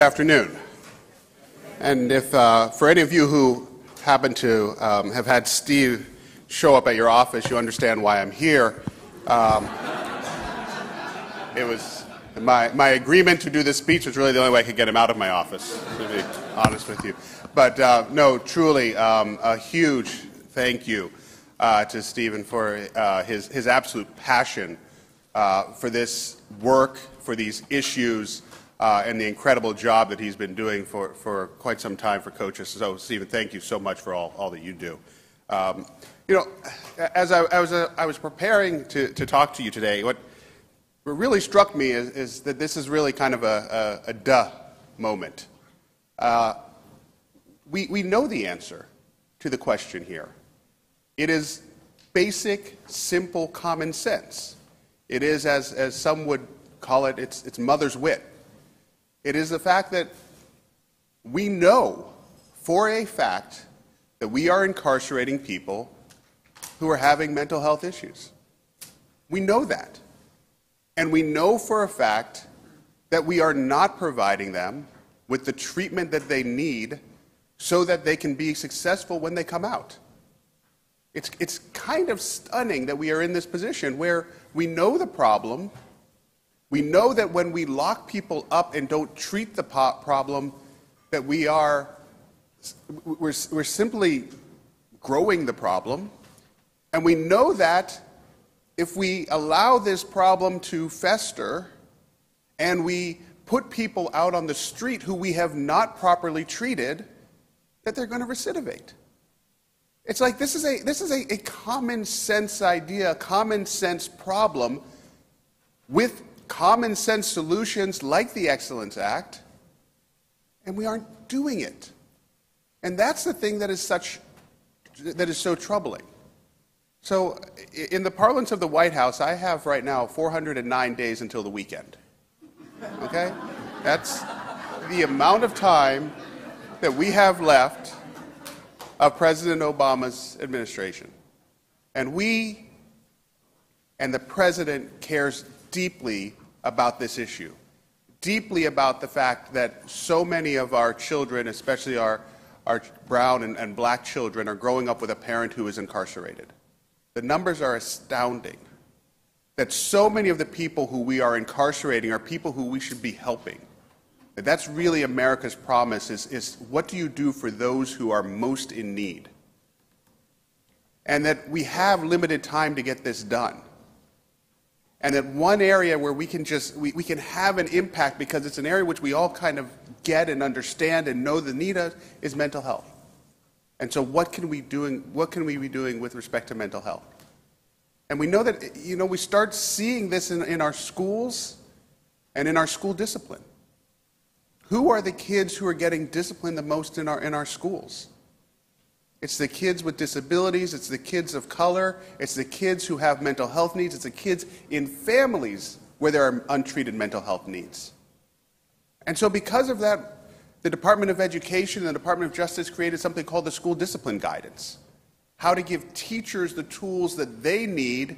Afternoon. And if for any of you who happen to have had Steve show up at your office, you understand why I'm here. It was my agreement to do this speech was really the only way I could get him out of my office, to be honest with you. But no, truly, a huge thank you to Stephen for his absolute passion for this work, for these issues, and the incredible job that he's been doing for quite some time for Cochs. So, Stephen, thank you so much for all that you do. As I was preparing to talk to you today, what really struck me is that this is really kind of a duh moment. We know the answer to the question here. It is basic, simple common sense. It is, as some would call it, it's mother's wit. It is the fact that we know for a fact that we are incarcerating people who are having mental health issues. We know that. And we know for a fact that we are not providing them with the treatment that they need so that they can be successful when they come out. It's kind of stunning that we are in this position where we know the problem. We know that when we lock people up and don't treat the problem, that we're simply growing the problem. And we know that if we allow this problem to fester and we put people out on the street who we have not properly treated, that they're going to recidivate. It's like this is a common sense idea, a common sense problem with common sense solutions like the Excellence Act, and we aren't doing it. And that's the thing that is so troubling. So in the parlance of the White House, I have right now 409 days until the weekend. Okay? That's the amount of time that we have left of President Obama's administration. And we and the President cares deeply about this issue, deeply about the fact that so many of our children, especially our brown and black children, are growing up with a parent who is incarcerated. The numbers are astounding, that so many of the people who we are incarcerating are people who we should be helping. That's really America's promise, is what do you do for those who are most in need? And that we have limited time to get this done. And that one area where we can we can have an impact, because it's an area which we all kind of get and understand and know the need of, is mental health. And so what can we be doing with respect to mental health? And we know that, we start seeing this in our schools and in our school discipline. Who are the kids who are getting disciplined the most in our schools? It's the kids with disabilities, it's the kids of color, it's the kids who have mental health needs, it's the kids in families where there are untreated mental health needs. And so because of that, the Department of Education and the Department of Justice created something called the School Discipline Guidance, how to give teachers the tools that they need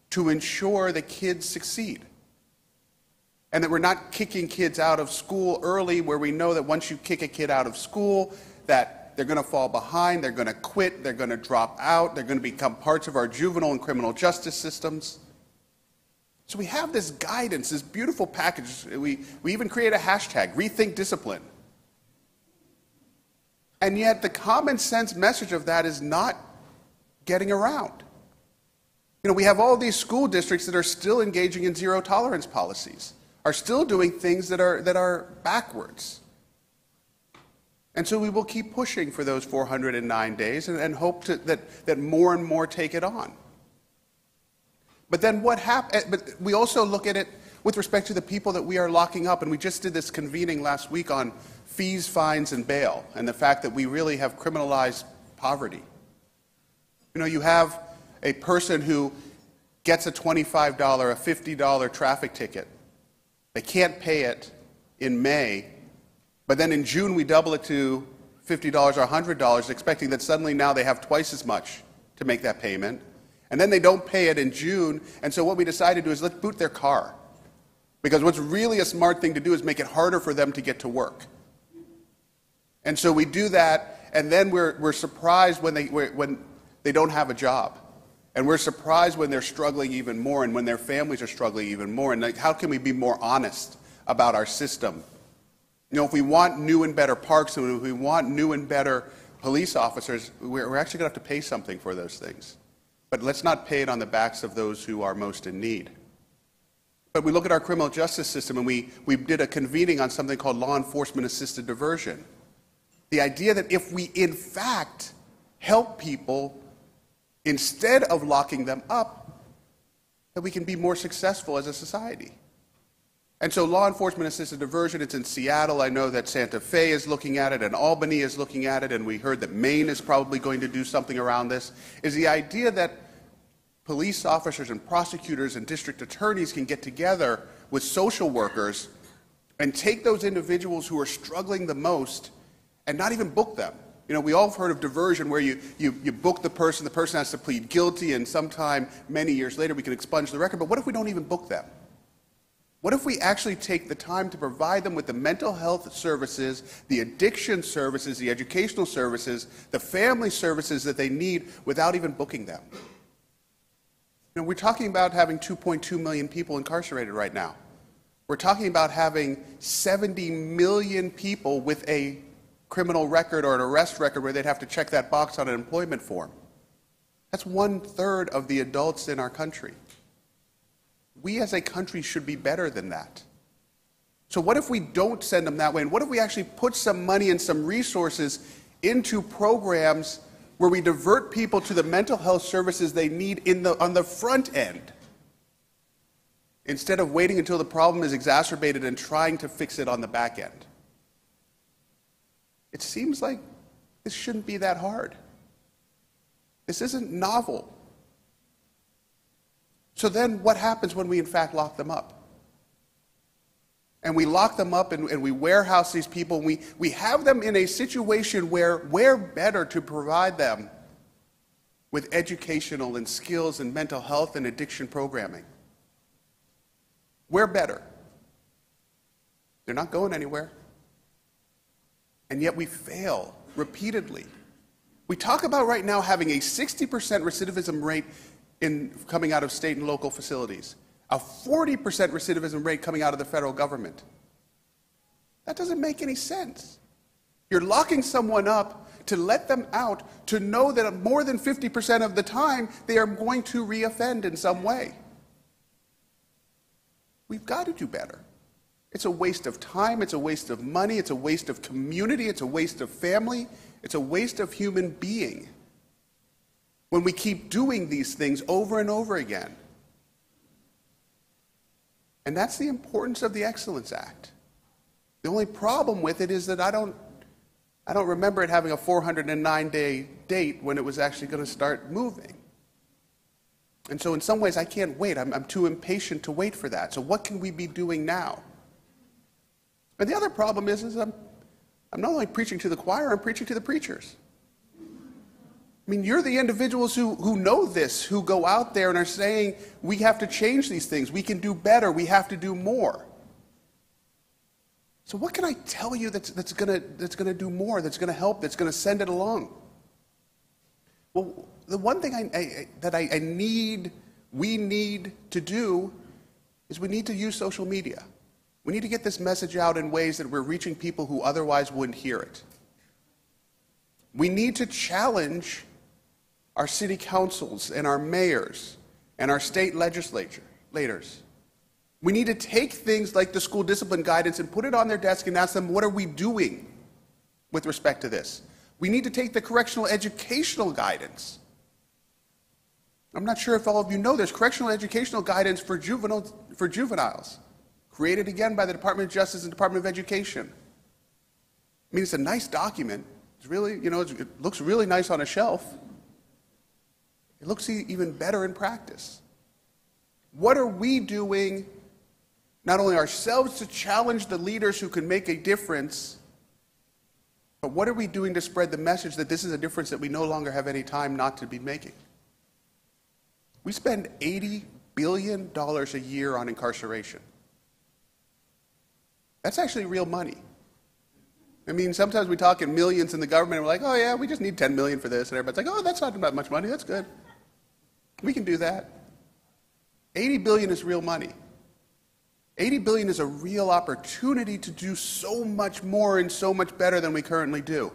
to ensure that kids succeed. And that we're not kicking kids out of school early, where we know that once you kick a kid out of school, that they're going to fall behind, they're going to quit, they're going to drop out, they're going to become parts of our juvenile and criminal justice systems. So we have this guidance, this beautiful package. We even create a hashtag, Rethink Discipline. And yet the common sense message of that is not getting around. We have all these school districts that are still engaging in zero tolerance policies, are still doing things that are backwards. And so we will keep pushing for those 409 days and hope that more and more take it on. But then but we also look at it with respect to the people that we are locking up, and we just did this convening last week on fees, fines, and bail, and the fact that we really have criminalized poverty. You have a person who gets a $25, a $50 traffic ticket. They can't pay it in May, but then in June we double it to $50 or $100, expecting that suddenly now they have twice as much to make that payment. And then they don't pay it in June, and so what we decided to do is let's boot their car. Because what's really a smart thing to do is make it harder for them to get to work. And so we do that, and then we're surprised when they don't have a job. And we're surprised when they're struggling even more and when their families are struggling even more. And like, how can we be more honest about our system? You know, if we want new and better parks and if we want new and better police officers, we're actually going to have to pay something for those things. But let's not pay it on the backs of those who are most in need. But we look at our criminal justice system, and we did a convening on something called law enforcement assisted diversion. The idea that if we in fact help people instead of locking them up, that we can be more successful as a society. And so law enforcement assisted diversion, it's in Seattle. I know that Santa Fe is looking at it and Albany is looking at it, and we heard that Maine is probably going to do something around this, is the idea that police officers and prosecutors and district attorneys can get together with social workers and take those individuals who are struggling the most and not even book them. You know, we all have heard of diversion where you book the person has to plead guilty, and sometime many years later we can expunge the record. But what if we don't even book them? What if we actually take the time to provide them with the mental health services, the addiction services, the educational services, the family services that they need without even booking them? You know, we're talking about having 2.2 million people incarcerated right now. We're talking about having 70 million people with a criminal record or an arrest record where they'd have to check that box on an employment form. That's 1/3 of the adults in our country. We as a country should be better than that. So what if we don't send them that way? And what if we actually put some money and some resources into programs where we divert people to the mental health services they need on the front end, instead of waiting until the problem is exacerbated and trying to fix it on the back end? It seems like this shouldn't be that hard. This isn't novel. So then what happens when we in fact lock them up? And we lock them up and we warehouse these people, and we have them in a situation where we're better to provide them with educational and skills and mental health and addiction programming. We're better. They're not going anywhere. And yet we fail repeatedly. We talk about right now having a 60% recidivism rate coming out of state and local facilities, a 40% recidivism rate coming out of the federal government. That doesn't make any sense. You're locking someone up to let them out, to know that more than 50% of the time they are going to reoffend in some way. We've got to do better. It's a waste of time, it's a waste of money, it's a waste of community, it's a waste of family, it's a waste of human being when we keep doing these things over and over again. And that's the importance of the Excellence Act. The only problem with it is that I don't remember it having a 409-day date when it was actually going to start moving. And so in some ways I can't wait. I'm too impatient to wait for that. So what can we be doing now? And the other problem is I'm not only preaching to the choir, I'm preaching to the preachers. I mean, you're the individuals who know this, who go out there and are saying, we have to change these things, we can do better, we have to do more. So what can I tell you that's going to do more, that's going to help, that's going to send it along? Well, the one thing we need to do is we need to use social media. We need to get this message out in ways that we're reaching people who otherwise wouldn't hear it. We need to challenge our city councils and our mayors and our state legislators. We need to take things like the school discipline guidance and put it on their desk and ask them, what are we doing with respect to this? We need to take the correctional educational guidance. I'm not sure if all of you know there's correctional educational guidance for juveniles, created again by the Department of Justice and Department of Education. I mean, it's a nice document. It's really, it looks really nice on a shelf. It looks even better in practice. What are we doing, not only ourselves to challenge the leaders who can make a difference, but what are we doing to spread the message that this is a difference that we no longer have any time not to be making? We spend $80 billion a year on incarceration. That's actually real money. I mean, sometimes we talk in millions in the government, and we're like, oh yeah, we just need 10 million for this, and everybody's like, oh, that's not that much money, that's good. We can do that. 80 billion is real money. 80 billion is a real opportunity to do so much more and so much better than we currently do.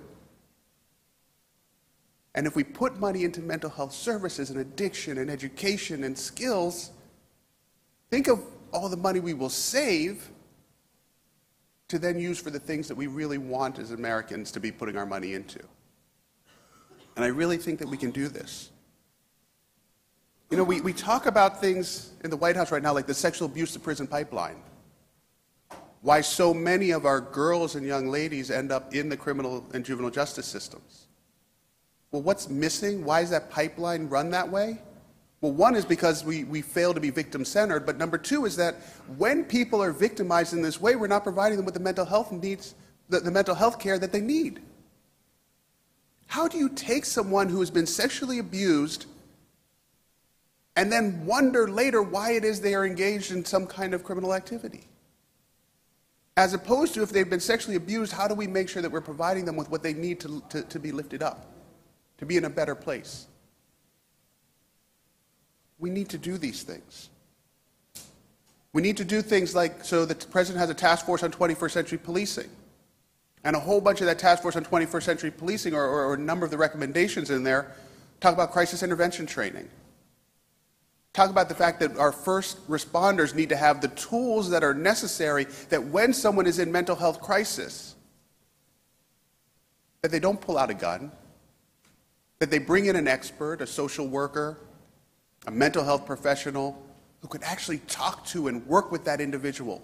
And if we put money into mental health services and addiction and education and skills, think of all the money we will save to then use for the things that we really want as Americans to be putting our money into. And I really think that we can do this. You know, we talk about things in the White House right now like the sexual abuse to prison pipeline. Why so many of our girls and young ladies end up in the criminal and juvenile justice systems. Well, what's missing? Why is that pipeline run that way? Well, one is because we fail to be victim-centered, but number two is that when people are victimized in this way, we're not providing them with the mental health needs, the mental health care that they need. How do you take someone who has been sexually abused and then wonder later why it is they are engaged in some kind of criminal activity? As opposed to if they've been sexually abused, how do we make sure that we're providing them with what they need to be lifted up, to be in a better place? We need to do these things. We need to do things like, so the President has a task force on 21st century policing. And a whole bunch of that task force on 21st century policing, or a number of the recommendations in there, talk about crisis intervention training. Talk about the fact that our first responders need to have the tools that are necessary that when someone is in mental health crisis, that they don't pull out a gun, that they bring in an expert, a social worker, a mental health professional who could actually talk to and work with that individual,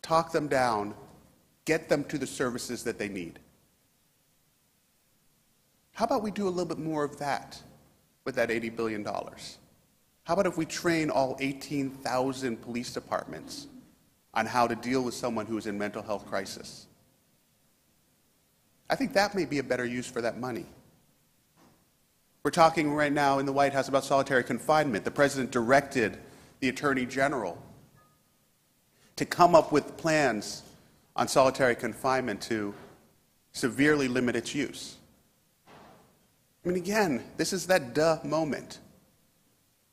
talk them down, get them to the services that they need. How about we do a little bit more of that with that $80 billion? How about if we train all 18,000 police departments on how to deal with someone who is in mental health crisis? I think that may be a better use for that money. We're talking right now in the White House about solitary confinement. The President directed the Attorney General to come up with plans on solitary confinement to severely limit its use. I mean, again, this is that duh moment.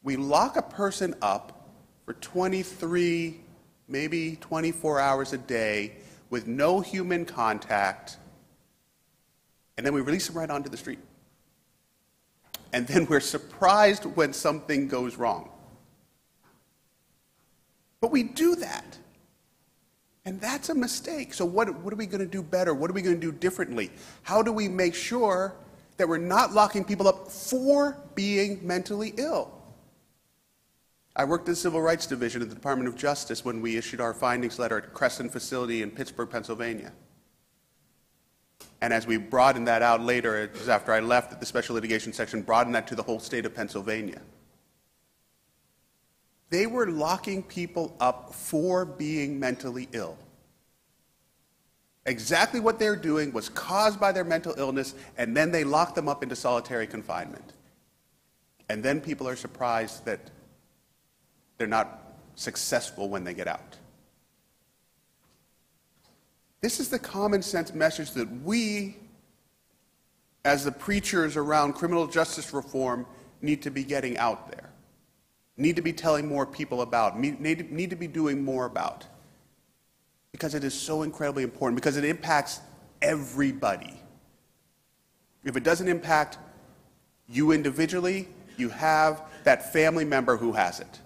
We lock a person up for 23, maybe 24 hours a day with no human contact, and then we release them right onto the street. And then we're surprised when something goes wrong. But we do that. And that's a mistake. So what are we going to do better? What are we going to do differently? How do we make sure that we're not locking people up for being mentally ill? I worked in the Civil Rights Division at the Department of Justice when we issued our findings letter at Crescent Facility in Pittsburgh, Pennsylvania. And as we broadened that out later, it was after I left, that the Special Litigation Section broadened that to the whole state of Pennsylvania. They were locking people up for being mentally ill. Exactly what they're doing was caused by their mental illness, and then they locked them up into solitary confinement. And then people are surprised that they're not successful when they get out. This is the common sense message that we, as the preachers around criminal justice reform, need to be getting out there, need to be telling more people about, need to be doing more about, because it is so incredibly important, because it impacts everybody. If it doesn't impact you individually, you have that family member who has it.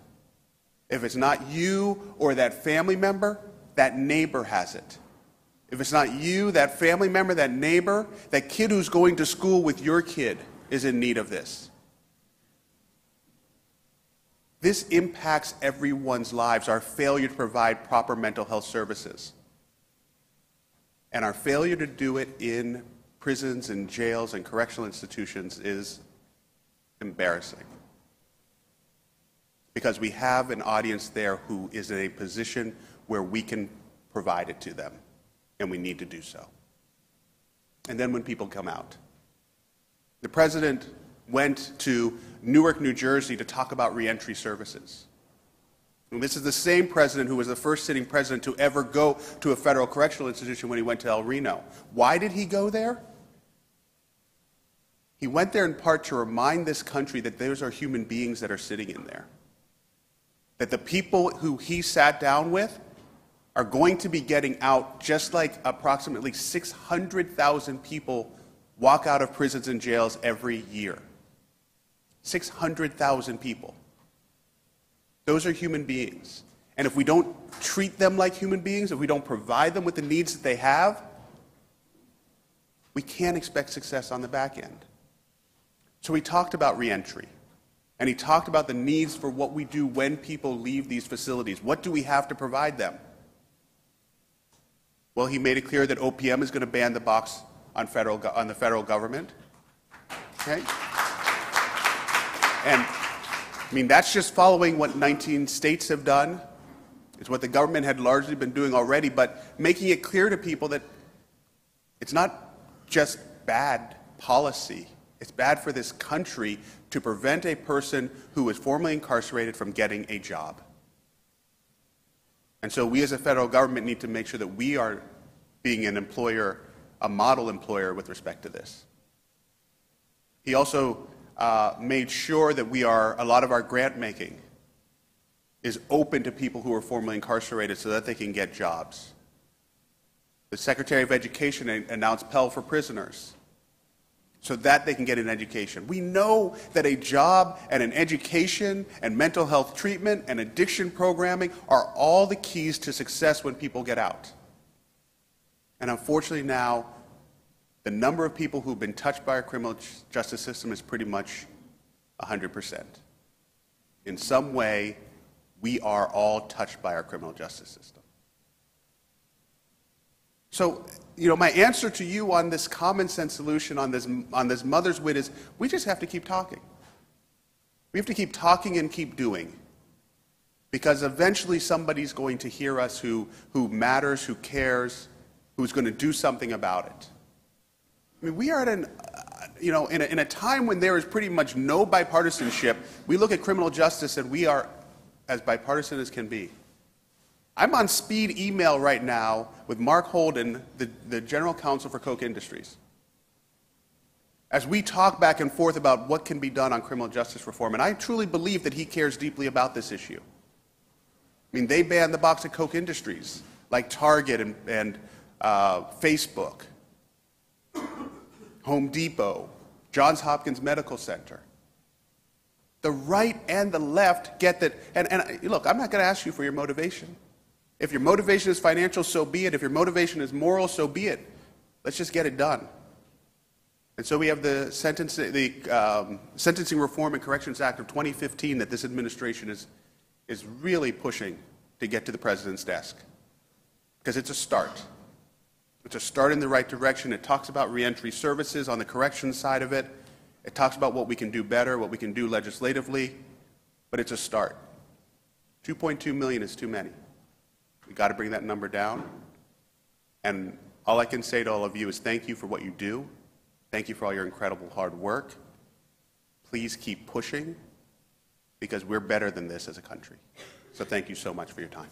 If it's not you or that family member, that neighbor has it. If it's not you, that family member, that neighbor, that kid who's going to school with your kid is in need of this. This impacts everyone's lives, our failure to provide proper mental health services. And our failure to do it in prisons and jails and correctional institutions is embarrassing. Because we have an audience there who is in a position where we can provide it to them, and we need to do so. And then when people come out, the President went to Newark, New Jersey to talk about reentry services. And this is the same president who was the first sitting president to ever go to a federal correctional institution when he went to El Reno. Why did he go there? He went there in part to remind this country that those are human beings that are sitting in there. That the people who he sat down with are going to be getting out just like approximately 600,000 people walk out of prisons and jails every year. 600,000 people. Those are human beings. And if we don't treat them like human beings, if we don't provide them with the needs that they have, we can't expect success on the back end. So he talked about reentry, and he talked about the needs for what we do when people leave these facilities. What do we have to provide them? Well, he made it clear that OPM is going to ban the box on the federal government. Okay? And I mean, that's just following what 19 states have done. It's what the government had largely been doing already, but making it clear to people that it's not just bad policy. It's bad for this country to prevent a person who is formerly incarcerated from getting a job. And so we as a federal government need to make sure that we are being an employer, a model employer with respect to this. He also made sure that a lot of our grant making is open to people who are formerly incarcerated so that they can get jobs. The Secretary of Education announced Pell for prisoners so that they can get an education. We know that a job and an education and mental health treatment and addiction programming are all the keys to success when people get out. And unfortunately now, the number of people who've been touched by our criminal justice system is pretty much 100%. In some way, we are all touched by our criminal justice system. So, my answer to you on this common sense solution, on this mother's wit is, we just have to keep talking. We have to keep talking and keep doing. Because eventually somebody's going to hear us who matters, who cares, who's going to do something about it. I mean, we are at in a time when there is pretty much no bipartisanship. We look at criminal justice and we are as bipartisan as can be. I'm on speed email right now with Mark Holden, the General Counsel for Coke Industries, as we talk back and forth about what can be done on criminal justice reform. And I truly believe that he cares deeply about this issue. I mean, they banned the box at Coke Industries, like Target and Facebook, Home Depot, Johns Hopkins Medical Center. The right and the left get that. And look, I'm not going to ask you for your motivation. If your motivation is financial, so be it. If your motivation is moral, so be it. Let's just get it done. And so we have the Sentencing Reform and Corrections Act of 2015 that this administration is really pushing to get to the president's desk. Because it's a start. It's a start in the right direction. It talks about reentry services on the corrections side of it. It talks about what we can do better, what we can do legislatively. But it's a start. 2.2 million is too many. We've got to bring that number down. And all I can say to all of you is thank you for what you do. Thank you for all your incredible hard work. Please keep pushing, because we're better than this as a country. So thank you so much for your time.